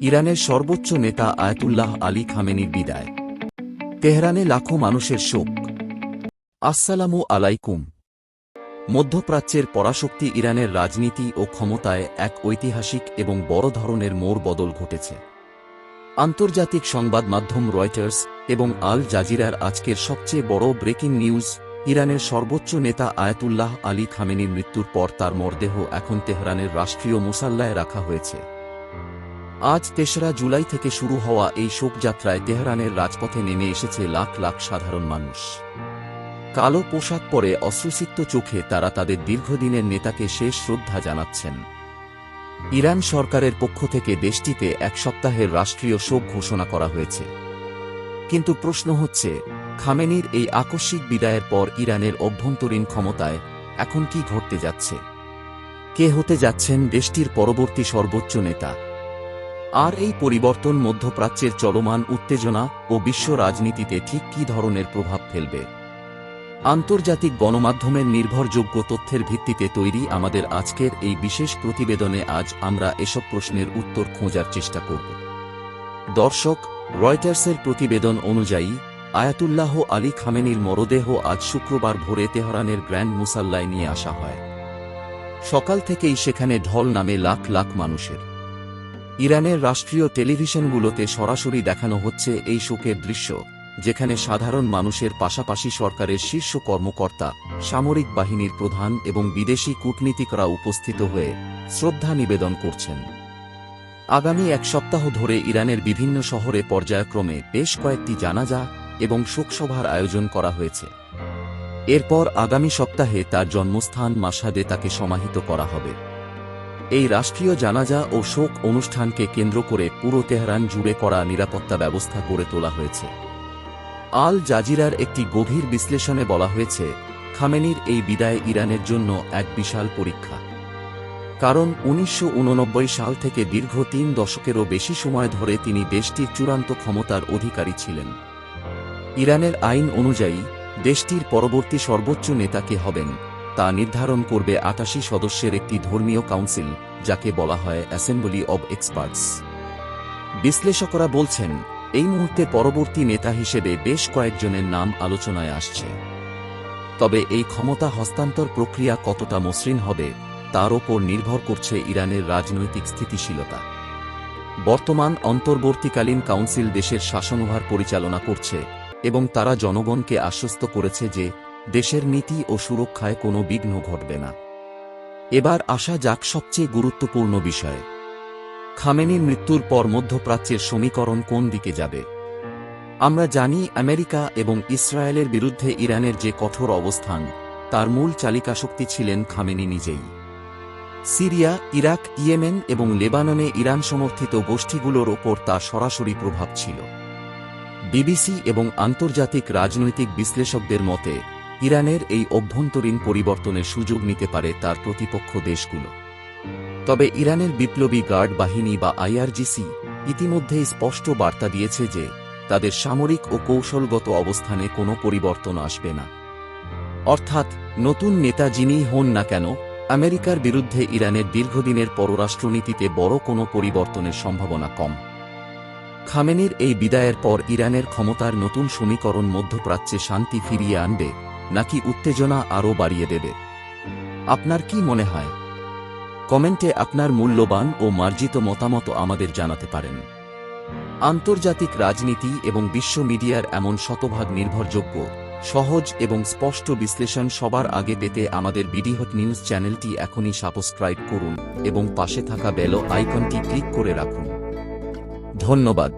ইরানের সর্বোচ্চ নেতা আয়াতুল্লাহ আলী খামেনির বিদায়। তেহরানে লাখো মানুষের শোক। আসসালামু আলাইকুম। মধ্যপ্রাচ্যের পরাশক্তি ইরানের রাজনীতি ও ক্ষমতায় এক ঐতিহাসিক এবং বড় ধরনের মোড় বদল ঘটেছে। আন্তর্জাতিক সংবাদ মাধ্যম রয়টার্স এবং আল জাজিরার আজকের সবচেয়ে বড় ব্রেকিং নিউজ, ইরানের সর্বোচ্চ নেতা আয়াতুল্লাহ আলী খামেনির মৃত্যুর পর তার মরদেহ এখন তেহরানের রাষ্ট্রীয় মুসাল্লায় রাখা হয়েছে। আজ ৩রা জুলাই থেকে শুরু হওয়া এই শোকযাত্রায় তেহরানের রাজপথে নেমে এসেছে লাখ লাখ সাধারণ মানুষ। কালো পোশাক পরে অশ্রুসিক্ত চোখে তারা তাদের দীর্ঘদিনের নেতাকে শেষ শ্রদ্ধা জানাচ্ছেন। ইরান সরকারের পক্ষ থেকে দেশটিতে এক সপ্তাহের রাষ্ট্রীয় শোক ঘোষণা করা হয়েছে। কিন্তু প্রশ্ন হচ্ছে, খামেনির এই আকস্মিক বিদায়ের পর ইরানের অভ্যন্তরীণ ক্ষমতায় এখন কি ঘটতে যাচ্ছে? কে হতে যাচ্ছেন দেশটির পরবর্তী সর্বোচ্চ নেতা? আর এই পরিবর্তন মধ্যপ্রাচ্যের চলমান উত্তেজনা ও বিশ্ব রাজনীতিতে ঠিক কী ধরনের প্রভাব ফেলবে? আন্তর্জাতিক গণমাধ্যমের নির্ভরযোগ্য তথ্যের ভিত্তিতে তৈরি আমাদের আজকের এই বিশেষ প্রতিবেদনে আজ আমরা এসব প্রশ্নের উত্তর খোঁজার চেষ্টা করব। দর্শক, রয়টার্সের প্রতিবেদন অনুযায়ী আয়াতুল্লাহ আলী খামেনির মরদেহ আজ শুক্রবার ভোরে তেহরানের গ্র্যান্ড মুসাল্লায় নিয়ে আসা হয়। সকাল থেকেই সেখানে ঢল নামে লাখ লাখ মানুষের। ইরানের রাষ্ট্রীয় টেলিভিশনগুলোতে সরাসরি দেখানো হচ্ছে এই শোকের দৃশ্য, যেখানে সাধারণ মানুষের পাশাপাশি সরকারের শীর্ষ কর্মকর্তা, সামরিক বাহিনীর প্রধান এবং বিদেশি কূটনীতিকরা উপস্থিত হয়ে শ্রদ্ধা নিবেদন করছেন। আগামী এক সপ্তাহ ধরে ইরানের বিভিন্ন শহরে পর্যায়ক্রমে বেশ কয়েকটি জানাজা এবং শোকসভার আয়োজন করা হয়েছে। এরপর আগামী সপ্তাহে তার জন্মস্থান মাশহাদে তাকে সমাহিত করা হবে। এই রাষ্ট্রীয় জানাজা ও শোক অনুষ্ঠানকে কেন্দ্র করে পুরো তেহরান জুড়ে করা নিরাপত্তা ব্যবস্থা গড়ে তোলা হয়েছে। আল জাজিরার একটি গভীর বিশ্লেষণে বলা হয়েছে, খামেনির এই বিদায় ইরানের জন্য এক বিশাল পরীক্ষা। কারণ ১৯৮৯ সাল থেকে দীর্ঘ ৩ দশকেরও বেশি সময় ধরে তিনি দেশটির চূড়ান্ত ক্ষমতার অধিকারী ছিলেন। ইরানের আইন অনুযায়ী দেশটির পরবর্তী সর্বোচ্চ নেতা কে হবেন তা নির্ধারণ করবে ৮৮ সদস্যের একটি ধর্মীয় কাউন্সিল, যাকে বলা হয় অ্যাসেম্বলি অব এক্সপার্টস। বিশ্লেষকরা বলছেন, এই মুহূর্তে পরবর্তী নেতা হিসেবে বেশ কয়েকজনের নাম আলোচনায় আসছে। তবে এই ক্ষমতা হস্তান্তর প্রক্রিয়া কতটা মসৃণ হবে তার ওপর নির্ভর করছে ইরানের রাজনৈতিক স্থিতিশীলতা। বর্তমান অন্তর্বর্তীকালীন কাউন্সিল দেশের শাসনভার পরিচালনা করছে এবং তারা জনগণকে আশ্বস্ত করেছে যে দেশের নীতি ও সুরক্ষায় কোনো বিঘ্ন ঘটবে না। এবার আসা যাক সবচেয়ে গুরুত্বপূর্ণ বিষয়ে। খামেনির মৃত্যুর পর মধ্যপ্রাচ্যের সমীকরণ কোন দিকে যাবে? আমরা জানি আমেরিকা এবং ইসরায়েলের বিরুদ্ধে ইরানের যে কঠোর অবস্থান, তার মূল চালিকাশক্তি ছিলেন খামেনি নিজেই। সিরিয়া, ইরাক, ইয়েমেন এবং লেবাননে ইরান সমর্থিত গোষ্ঠীগুলোর ওপর তার সরাসরি প্রভাব ছিল। বিবিসি এবং আন্তর্জাতিক রাজনৈতিক বিশ্লেষকদের মতে, ইরানের এই অভ্যন্তরীণ পরিবর্তনের সুযোগ নিতে পারে তার প্রতিপক্ষ দেশগুলো। তবে ইরানের বিপ্লবী গার্ড বাহিনী বা আইআরজিসি ইতিমধ্যেই স্পষ্ট বার্তা দিয়েছে যে তাদের সামরিক ও কৌশলগত অবস্থানে কোনো পরিবর্তন আসবে না। অর্থাৎ নতুন নেতা যিনিই হন না কেন, আমেরিকার বিরুদ্ধে ইরানের দীর্ঘদিনের পররাষ্ট্রনীতিতে বড় কোনো পরিবর্তনের সম্ভাবনা কম। খামেনির এই বিদায়ের পর ইরানের ক্ষমতার নতুন সমীকরণ মধ্যপ্রাচ্যে শান্তি ফিরিয়ে আনবে নাকি উত্তেজনা আরও বাড়িয়ে দেবে? আপনার কি মনে হয়? কমেন্টে আপনার মূল্যবান ও মার্জিত মতামত আমাদের জানাতে পারেন। আন্তর্জাতিক রাজনীতি এবং বিশ্ব মিডিয়ার এমন শতভাগ নির্ভরযোগ্য, সহজ এবং স্পষ্ট বিশ্লেষণ সবার আগে পেতে আমাদের বিডিহট নিউজ চ্যানেলটি এখনই সাবস্ক্রাইব করুন এবং পাশে থাকা বেল আইকনটি ক্লিক করে রাখুন। ধন্যবাদ।